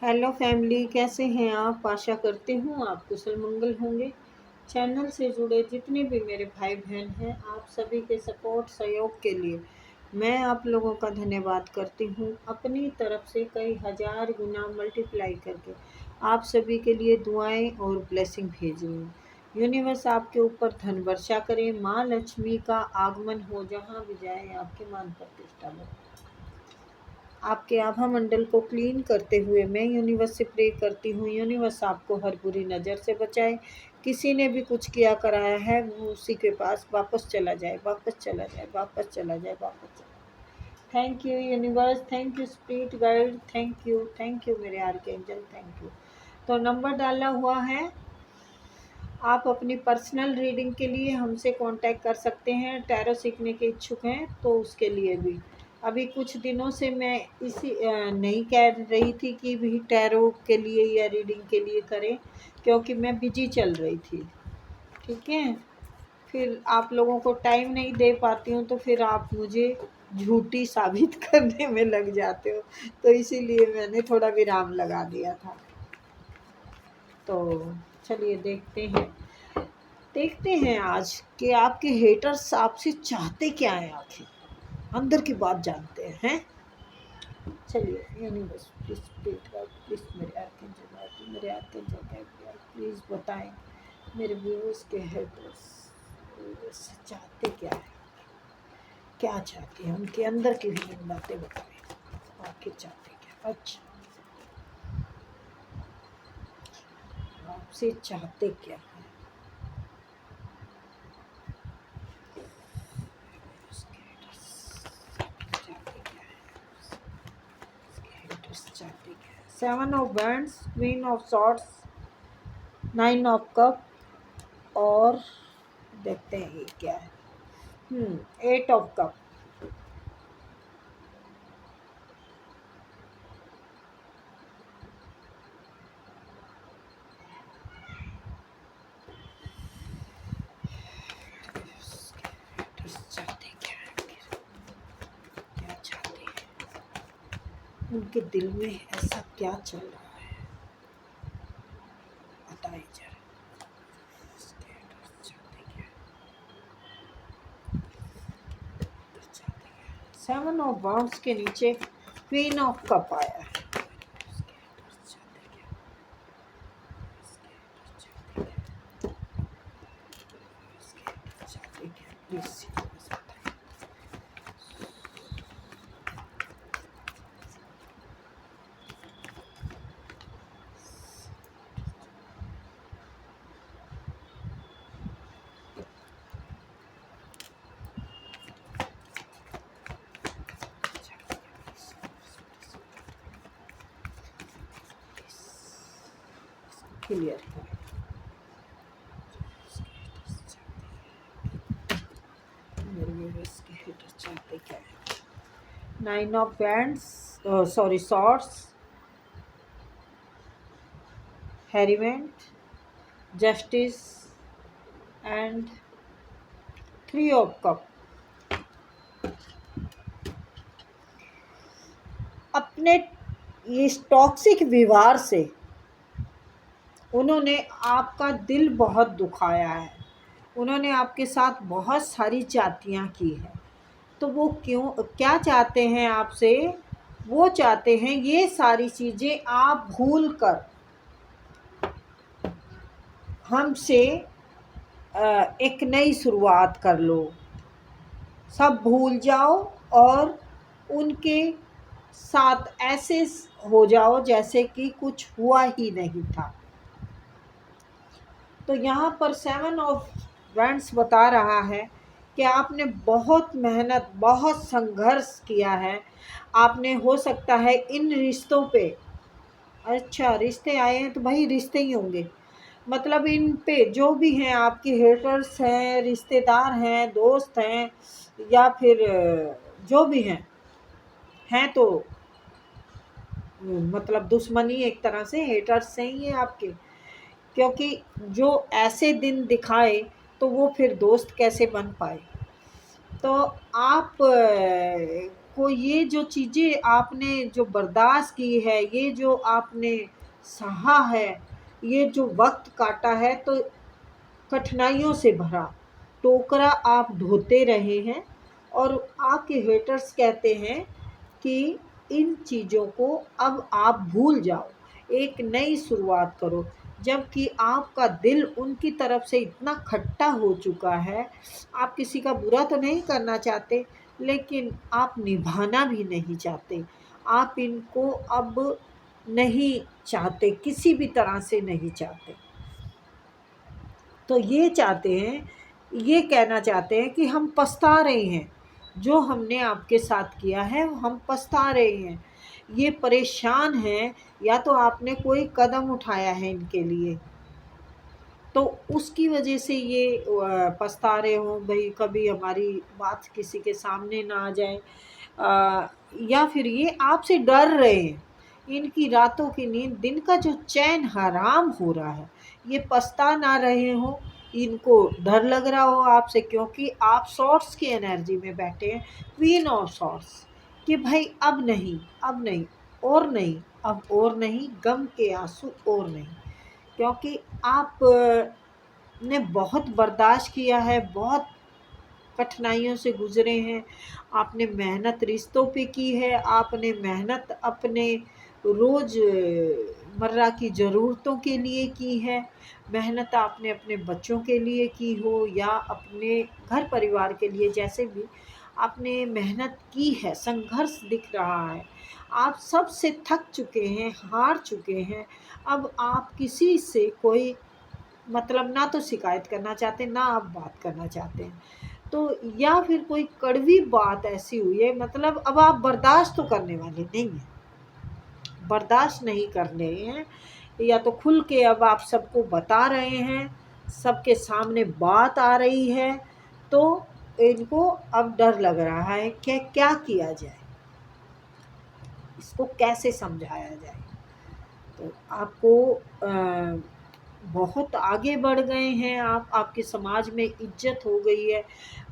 Hello family, कैसे हैं आप? आशा करती हूँ आप कुशल मंगल होंगे। चैनल से जुड़े जितने भी मेरे भाई बहन हैं, आप सभी के सपोर्ट सहयोग के लिए मैं आप लोगों का धन्यवाद करती हूँ। अपनी तरफ से कई हजार गुना मल्टीप्लाई करके आप सभी के लिए दुआएं और ब्लेसिंग भेज रही हूँ। यूनिवर्स आपके ऊपर धन वर्षा करे, माँ लक्ष्मी का आगमन हो, जहाँ भी जाए आपके मान प्रतिष्ठा बढ़े। आपके आभा मंडल को क्लीन करते हुए मैं यूनिवर्स से प्रे करती हूँ, यूनिवर्स आपको हर बुरी नज़र से बचाए। किसी ने भी कुछ किया कराया है वो उसी के पास वापस चला जाए, वापस चला जाए, वापस चला जाए, वापस चला जाए। Thank you universe, thank you spirit guide, thank you मेरे आर्कएंजल, थैंक यू। तो नंबर डाला हुआ है। आप अपनी पर्सनल रीडिंग के लिए हमसे कांटेक्ट कर सकते हैं। टैरो सीखने के इच्छुक हैं तो उसके लिए भी। अभी कुछ दिनों से मैं नहीं कह रही थी कि भी टैरो के लिए या रीडिंग के लिए करें, क्योंकि मैं बिजी चल रही थी। ठीक है, फिर आप लोगों को टाइम नहीं दे पाती हूँ तो फिर आप मुझे झूठी साबित करने में लग जाते हो, तो इसीलिए मैंने थोड़ा विराम लगा दिया था। तो चलिए देखते हैं आज कि आपके हेटर्स आपसे चाहते क्या हैं, आखिर अंदर की बात जानते हैं। चलिए यूनिवर्स प्लीज प्लीज मेरे आर्कएंजल गाइड प्लीज बताएं मेरे व्यूअर्स के हेटर्स चाहते क्या है, क्या चाहते हैं, उनके अंदर की हिडन बातें बताएं। आखिर चाहते क्या? अच्छा, आपसे चाहते क्या है? Seven of wands, queen of swords, nine of cup, और देखते हैं ये क्या है। Eight of cup. क्या चाहते हैं, उनके दिल में ऐसा क्या चल रहा है, बताइए जरा। सेवन ऑफ वॉन्ड्स के नीचे क्वीन ऑफ कप आया है। क्लियर है। मेरे व्यूअर्स के हेटर्स चाहते क्या है? Nine of wands, sorry swords, हेरीमेंट, justice and three of cup. अपने इस टॉक्सिक व्यवहार से उन्होंने आपका दिल बहुत दुखाया है, उन्होंने आपके साथ बहुत सारी जातियाँ की हैं। तो वो क्यों, क्या चाहते हैं आपसे? वो चाहते हैं ये सारी चीज़ें आप भूल कर हमसे एक नई शुरुआत कर लो, सब भूल जाओ और उनके साथ ऐसे हो जाओ जैसे कि कुछ हुआ ही नहीं था। तो यहाँ पर सेवन ऑफ वैंड्स बता रहा है कि आपने बहुत मेहनत, बहुत संघर्ष किया है। आपने, हो सकता है इन रिश्तों पे, अच्छा रिश्ते आए हैं तो भाई रिश्ते ही होंगे, मतलब इन पे जो भी हैं आपके हेटर्स हैं, रिश्तेदार हैं, दोस्त हैं, या फिर जो भी हैं तो मतलब दुश्मनी एक तरह से हेटर्स से ही है आपके, क्योंकि जो ऐसे दिन दिखाए तो वो फिर दोस्त कैसे बन पाए। तो आप आपको ये जो चीज़ें आपने जो बर्दाश्त की है, ये जो आपने सहा है, ये जो वक्त काटा है, तो कठिनाइयों से भरा टोकरा आप ढोते रहे हैं। और आपके हेटर्स कहते हैं कि इन चीज़ों को अब आप भूल जाओ, एक नई शुरुआत करो, जबकि आपका दिल उनकी तरफ से इतना खट्टा हो चुका है। आप किसी का बुरा तो नहीं करना चाहते, लेकिन आप निभाना भी नहीं चाहते। आप इनको अब नहीं चाहते, किसी भी तरह से नहीं चाहते। तो ये चाहते हैं, ये कहना चाहते हैं कि हम पछता रहे हैं, जो हमने आपके साथ किया है हम पछता रहे हैं। ये परेशान हैं, या तो आपने कोई कदम उठाया है इनके लिए, तो उसकी वजह से ये पछता रहे हो भाई, कभी हमारी बात किसी के सामने ना आ जाए। या फिर ये आपसे डर रहे हैं, इनकी रातों की नींद, दिन का जो चैन हराम हो रहा है, ये पछता ना रहे हो, इनको डर लग रहा हो आपसे, क्योंकि आप सॉर्ट्स की एनर्जी में बैठे हैं, क्वीन ऑफ सॉर्ट्स, कि भाई अब नहीं, अब नहीं, और नहीं, अब और नहीं, गम के आंसू और नहीं। क्योंकि आप ने बहुत बर्दाश्त किया है, बहुत कठिनाइयों से गुजरे हैं, आपने मेहनत रिश्तों पे की है, आपने मेहनत अपने रोज़मर्रा की ज़रूरतों के लिए की है, मेहनत आपने अपने बच्चों के लिए की हो या अपने घर परिवार के लिए, जैसे भी आपने मेहनत की है, संघर्ष दिख रहा है। आप सबसे थक चुके हैं, हार चुके हैं। अब आप किसी से कोई मतलब ना तो शिकायत करना चाहते, ना आप बात करना चाहते हैं। तो या फिर कोई कड़वी बात ऐसी हुई है, मतलब अब आप बर्दाश्त तो करने वाले नहीं हैं, बर्दाश्त नहीं कर रहे हैं, या तो खुल के अब आप सबको बता रहे हैं, सबके सामने बात आ रही है, तो इनको अब डर लग रहा है कि क्या किया जाए, इसको कैसे समझाया जाए। तो आपको बहुत आगे बढ़ गए हैं आप, आपके समाज में इज्जत हो गई है,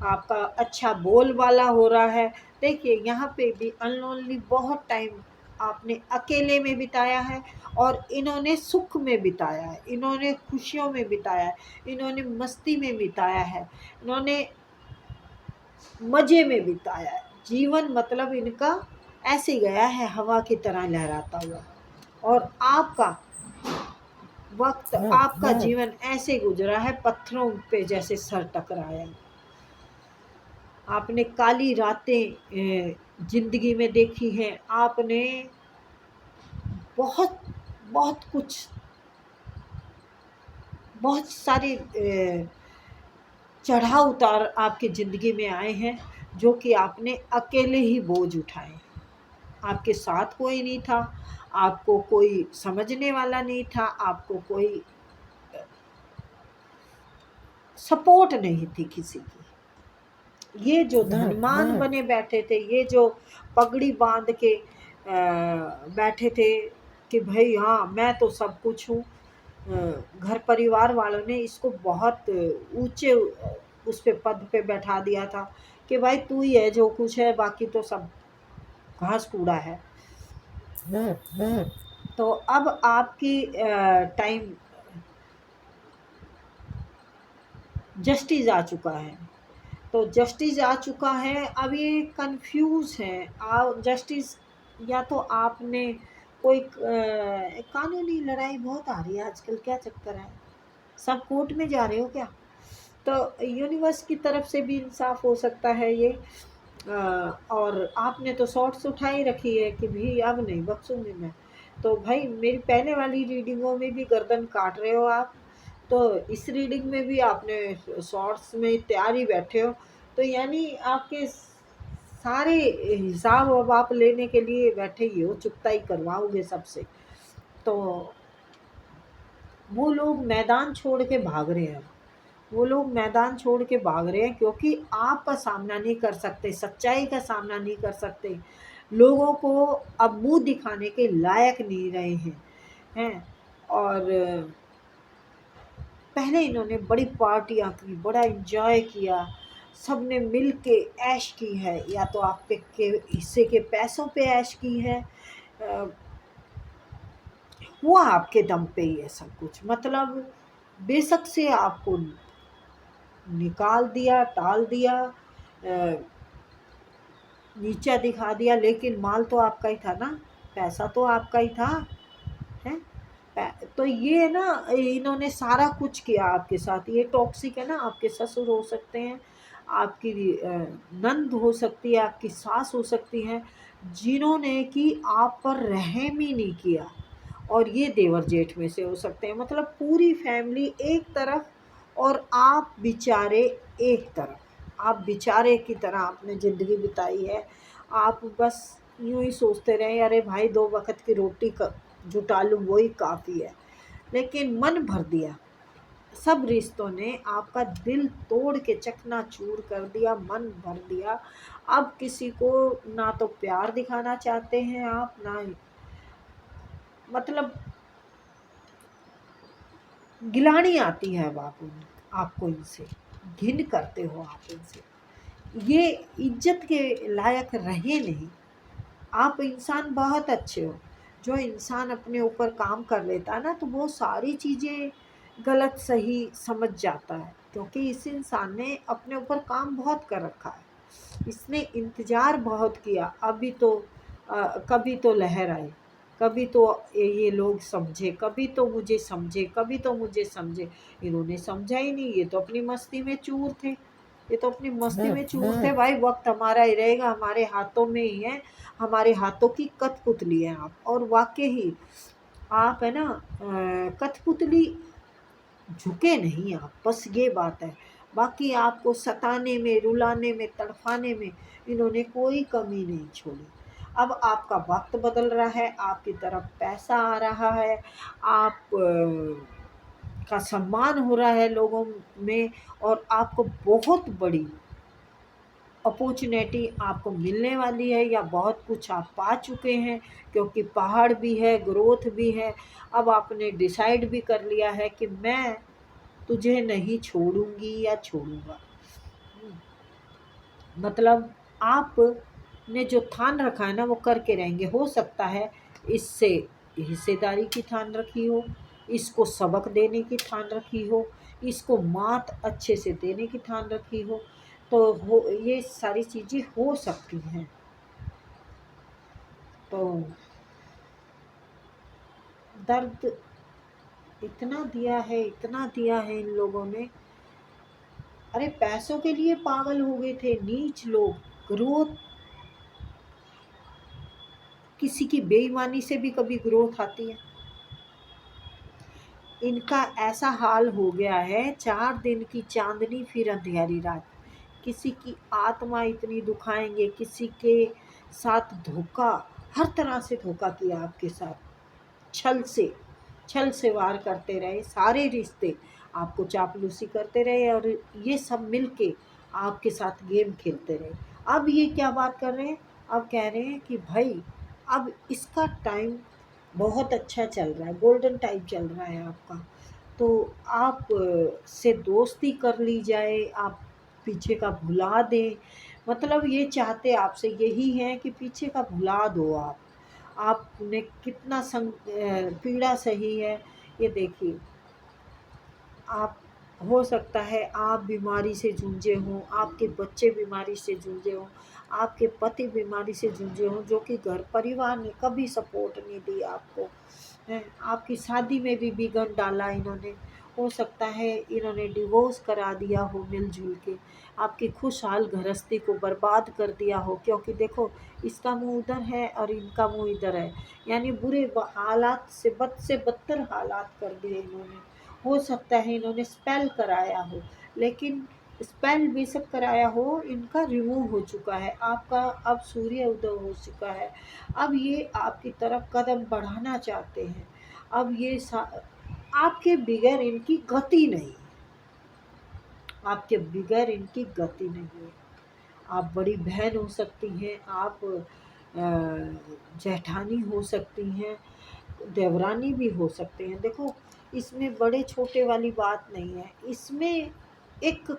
आपका अच्छा बोलबाला हो रहा है। देखिए यहाँ पे भी अनलोनली बहुत टाइम आपने अकेले में बिताया है, और इन्होंने सुख में बिताया है, इन्होंने खुशियों में बिताया है, इन्होंने मस्ती में बिताया है, इन्होंने मज़े में बिताया है। जीवन मतलब इनका ऐसे गया है, हवा की तरह लहराता हुआ। और आपका वक्त, आपका जीवन ऐसे गुजरा है, पत्थरों पे जैसे सर टकराया। आपने काली रातें जिंदगी में देखी हैं, आपने बहुत बहुत कुछ, बहुत सारे चढ़ाव उतार आपकी ज़िंदगी में आए हैं, जो कि आपने अकेले ही बोझ उठाए। आपके साथ कोई नहीं था, आपको कोई समझने वाला नहीं था, आपको कोई सपोर्ट नहीं थी किसी की। ये जो धनवान बने बैठे थे, ये जो पगड़ी बांध के बैठे थे कि भाई हाँ मैं तो सब कुछ हूँ, घर परिवार वालों ने इसको बहुत ऊंचे उस पे पद पे बैठा दिया था कि भाई तू ही है जो कुछ है, बाकी तो सब घास कूड़ा है। तो अब आपकी टाइम जस्टिस आ चुका है, तो जस्टिस आ चुका है, अब ये कंफ्यूज है। जस्टिस, या तो आपने कोई कानूनी लड़ाई बहुत आ रही है आजकल, क्या चक्कर है, सब कोर्ट में जा रहे हो क्या? तो यूनिवर्स की तरफ से भी इंसाफ हो सकता है ये। और आपने तो शॉर्ट्स उठाई रखी है कि भाई अब नहीं बख्शूंगी मैं, तो भाई मेरी पहले वाली रीडिंगों में भी गर्दन काट रहे हो आप, तो इस रीडिंग में भी आपने शॉर्ट्स में तैयार ही बैठे हो। तो यानी आपके सारे हिसाब अब आप लेने के लिए बैठे ही हो, चुकताई करवाओगे सबसे। तो वो लोग मैदान छोड़ के भाग रहे हैं, वो लोग मैदान छोड़ के भाग रहे हैं, क्योंकि आपका सामना नहीं कर सकते, सच्चाई का सामना नहीं कर सकते, लोगों को अब मुंह दिखाने के लायक नहीं रहे हैं। और पहले इन्होंने बड़ी पार्टियां की, बड़ा एंजॉय किया, सब ने मिल के ऐश की है, या तो आप पे के हिस्से के पैसों पे ऐश की है। अ, हुआ आपके दम पे ही है सब कुछ। मतलब बेशक से आपको निकाल दिया, टाल दिया, नीचा दिखा दिया, लेकिन माल तो आपका ही था ना, पैसा तो आपका ही था, है। तो ये ना, इन्होंने सारा कुछ किया आपके साथ। ये टॉक्सिक है ना, आपके ससुर हो सकते हैं, आपकी नंद हो सकती है, आपकी सास हो सकती है, जिन्होंने कि आप पर रहम ही नहीं किया। और ये देवर जेठ में से हो सकते हैं। मतलब पूरी फैमिली एक तरफ और आप बेचारे एक तरफ। आप बेचारे की तरह आपने ज़िंदगी बिताई है। आप बस यूं ही सोचते रहे, अरे भाई 2 वक़्त की रोटी जुटा लूँ वही काफ़ी है। लेकिन मन भर दिया, सब रिश्तों ने आपका दिल तोड़ के चकनाचूर कर दिया, मन भर दिया। अब किसी को ना तो प्यार दिखाना चाहते हैं आप, ना मतलब गिलानी आती है। अब आपको इनसे घिन करते हो आप इनसे। ये इज्जत के लायक रहे नहीं। आप इंसान बहुत अच्छे हो। जो इंसान अपने ऊपर काम कर लेता है ना, तो वो सारी चीज़ें गलत सही समझ जाता है, क्योंकि इस इंसान ने अपने ऊपर काम बहुत कर रखा है। इसने इंतज़ार बहुत किया। अभी तो कभी तो लहर आए, कभी तो ये लोग समझे, कभी तो मुझे समझे, कभी तो मुझे समझे। इन्होंने समझा ही नहीं। ये तो अपनी मस्ती में चूर थे, ये तो अपनी मस्ती में चूर थे। भाई वक्त हमारा ही रहेगा, हमारे हाथों में ही है, हमारे हाथों की कठपुतली हैं आप। और वाकई ही आप है ना, कठपुतली झुके नहीं आप, बस ये बात है। बाकी आपको सताने में, रुलाने में, तड़फाने में इन्होंने कोई कमी नहीं छोड़ी। अब आपका वक्त बदल रहा है, आपकी तरफ पैसा आ रहा है, आप का सम्मान हो रहा है लोगों में, और आपको बहुत बड़ी अपॉर्चुनिटी आपको मिलने वाली है, या बहुत कुछ आप पा चुके हैं, क्योंकि पहाड़ भी है, ग्रोथ भी है। अब आपने डिसाइड भी कर लिया है कि मैं तुझे नहीं छोड़ूंगी या छोड़ूंगा। मतलब आपने जो ठान रखा है ना, वो करके रहेंगे। हो सकता है इससे हिस्सेदारी की ठान रखी हो, इसको सबक देने की ठान रखी हो, इसको मात अच्छे से देने की ठान रखी हो, तो हो ये सारी चीज़ें हो सकती हैं। तो दर्द इतना दिया है, इतना दिया है इन लोगों ने। अरे पैसों के लिए पागल हो गए थे नीच लोग। ग्रोथ, किसी की बेईमानी से भी कभी ग्रोथ आती है। इनका ऐसा हाल हो गया है, 4 दिन की चांदनी फिर अंधेरी रात। किसी की आत्मा इतनी दुखाएंगे, किसी के साथ धोखा, हर तरह से धोखा किया आपके साथ। छल से वार करते रहे, सारे रिश्ते आपको चापलूसी करते रहे, और ये सब मिलके आपके साथ गेम खेलते रहे। अब ये क्या बात कर रहे हैं, अब कह रहे हैं कि भाई अब इसका टाइम बहुत अच्छा चल रहा है, गोल्डन टाइम चल रहा है आपका, तो आप से दोस्ती कर ली जाए, आप पीछे का भुला दें। मतलब ये चाहते आपसे यही है कि पीछे का भुला दो आप। आपने कितना पीड़ा सही है, ये देखिए। आप, हो सकता है आप बीमारी से जूझे हों, आपके बच्चे बीमारी से जूझे हों, आपके पति बीमारी से जूझे हों, जो कि घर परिवार ने कभी सपोर्ट नहीं दी आपको, है। आपकी शादी में भी बिगड़ डाला इन्होंने। हो सकता है इन्होंने डिवोर्स करा दिया हो मिलजुल के, आपकी खुशहाल गृहस्थी को बर्बाद कर दिया हो। क्योंकि देखो, इसका मुंह उधर है और इनका मुंह इधर है, यानी बुरे हालात से बदतर हालात कर दिए इन्होंने। हो सकता है इन्होंने स्पेल कराया हो, लेकिन स्पेल बेशक कराया हो, इनका रिमूव हो चुका है। आपका अब सूर्य उदय हो चुका है। अब ये आपकी तरफ कदम बढ़ाना चाहते हैं। अब ये आपके बगैर इनकी गति नहीं, आपके बगैर इनकी गति नहीं है। आप बड़ी बहन हो सकती हैं, आप जेठानी हो सकती हैं, देवरानी भी हो सकते हैं। देखो, इसमें बड़े छोटे वाली बात नहीं है, इसमें एक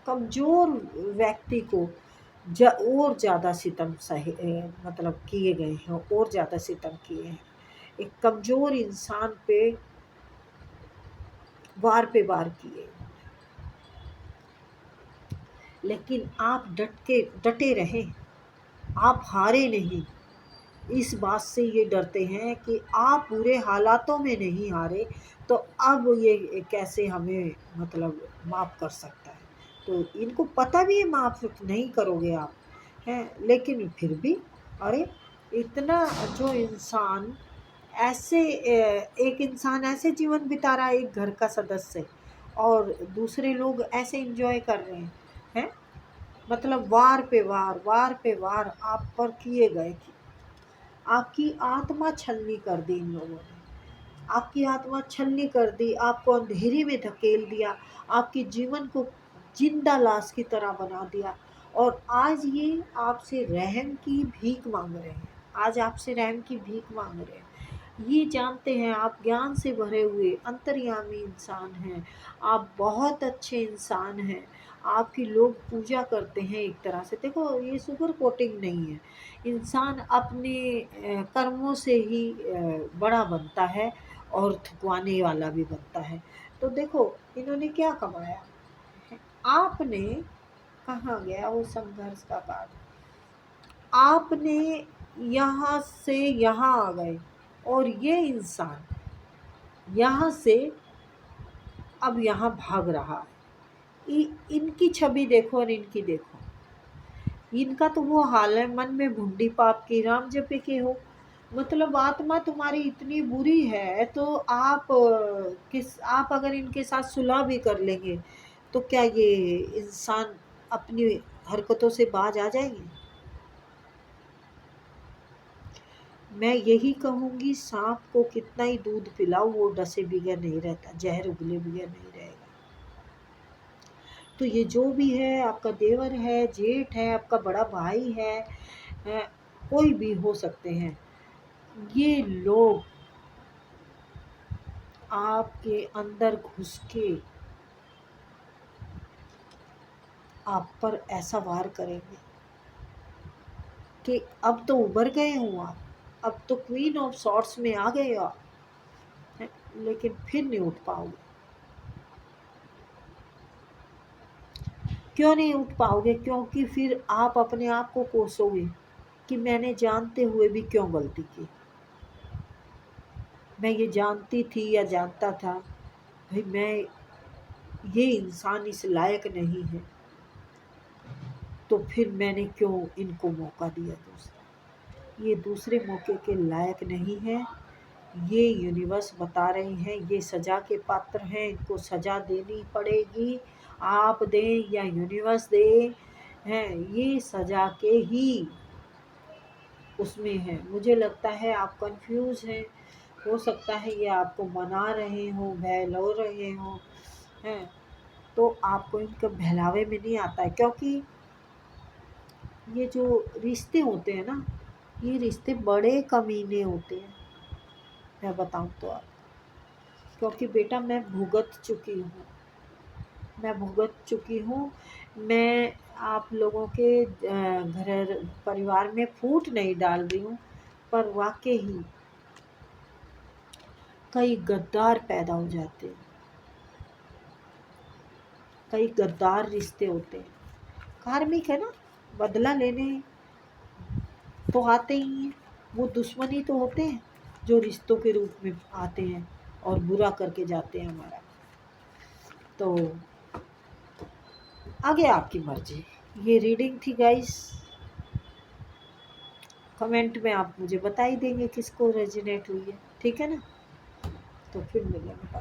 कमज़ोर व्यक्ति को और ज़्यादा सितम सहे मतलब किए गए हैं, और ज़्यादा सितम किए हैं। एक कमज़ोर इंसान पे वार किए, लेकिन आप डटे रहें, आप हारे नहीं। इस बात से ये डरते हैं कि आप बुरे हालातों में नहीं हारे, तो अब ये कैसे हमें मतलब माफ़ कर सकता है। तो इनको पता भी है माफ़ नहीं करोगे आप, हैं, लेकिन फिर भी अरे इतना जो इंसान ऐसे एक इंसान ऐसे जीवन बिता रहा है, एक घर का सदस्य, और दूसरे लोग ऐसे एंजॉय कर रहे हैं, मतलब वार पे वार आप पर किए गए। आपकी आत्मा छलनी कर दी इन लोगों ने, आपकी आत्मा छलनी कर दी, आपको अंधेरी में धकेल दिया, आपके जीवन को जिंदा लाश की तरह बना दिया। और आज ये आपसे रहम की भीख मांग रहे हैं, आज आपसे रहम की भीख मांग रहे हैं। ये जानते हैं आप ज्ञान से भरे हुए अंतर्यामी इंसान हैं, आप बहुत अच्छे इंसान हैं, आपकी लोग पूजा करते हैं। एक तरह से देखो, ये सुगर कोटिंग नहीं है, इंसान अपने कर्मों से ही बड़ा बनता है और थुकवाने वाला भी बनता है। तो देखो इन्होंने क्या कमाया, आपने कहाँ गया वो संघर्ष का पाठ, आपने यहाँ से यहाँ आ गए, और ये इंसान यहाँ से अब यहाँ भाग रहा है। इनकी छवि देखो और इनकी देखो, इनका तो वो हाल है, मन में भुंडी पाप की राम जपे के हो। मतलब आत्मा तुम्हारी इतनी बुरी है, तो आप अगर इनके साथ सुलह भी कर लेंगे, तो क्या ये इंसान अपनी हरकतों से बाज आ जाएंगे? मैं यही कहूँगी, सांप को कितना ही दूध पिलाओ वो डसे बगैर नहीं रहता, जहर उगले बगैर नहीं रहेगा। तो ये जो भी है, आपका देवर है, जेठ है, आपका बड़ा भाई है, कोई भी हो सकते हैं, ये लोग आपके अंदर घुस के आप पर ऐसा वार करेंगे कि अब तो उभर गए हो आप, अब तो क्वीन ऑफ सॉर्ट्स में आ गए आप, लेकिन फिर नहीं उठ पाओगे। क्यों नहीं उठ पाओगे? क्योंकि फिर आप अपने आप को कोसोगे कि मैंने जानते हुए भी क्यों गलती की, मैं ये जानती थी या जानता था भाई मैं ये इंसान इस लायक नहीं है, तो फिर मैंने क्यों इनको मौका दिया दूसरा। ये दूसरे मौके के लायक नहीं है, ये यूनिवर्स बता रहे हैं, ये सज़ा के पात्र हैं, इनको सज़ा देनी पड़ेगी। आप दें या यूनिवर्स दे, हैं, ये सज़ा के ही उसमें है। मुझे लगता है आप कंफ्यूज हैं, हो सकता है ये आपको मना रहे हों, बहला रहे हों, हैं, तो आपको इनके बहलावे में नहीं आता है, क्योंकि ये जो रिश्ते होते हैं ना, ये रिश्ते बड़े कमीने होते हैं, मैं बताऊं तो आप, क्योंकि बेटा मैं भुगत चुकी हूँ, मैं आप लोगों के घर परिवार में फूट नहीं डाल रही हूँ, पर वाकई ही कई गद्दार पैदा हो जाते हैं, कई गद्दार रिश्ते होते हैं। कार्मिक है ना, बदला लेने तो आते ही हैं, वो दुश्मनी तो होते हैं जो रिश्तों के रूप में आते हैं और बुरा करके जाते हैं हमारा। तो आगे आपकी मर्जी। ये रीडिंग थी गाइस, कमेंट में आप मुझे बता ही देंगे किसको रेजोनेट हुई है, ठीक है ना? तो फिर मिलेंगे।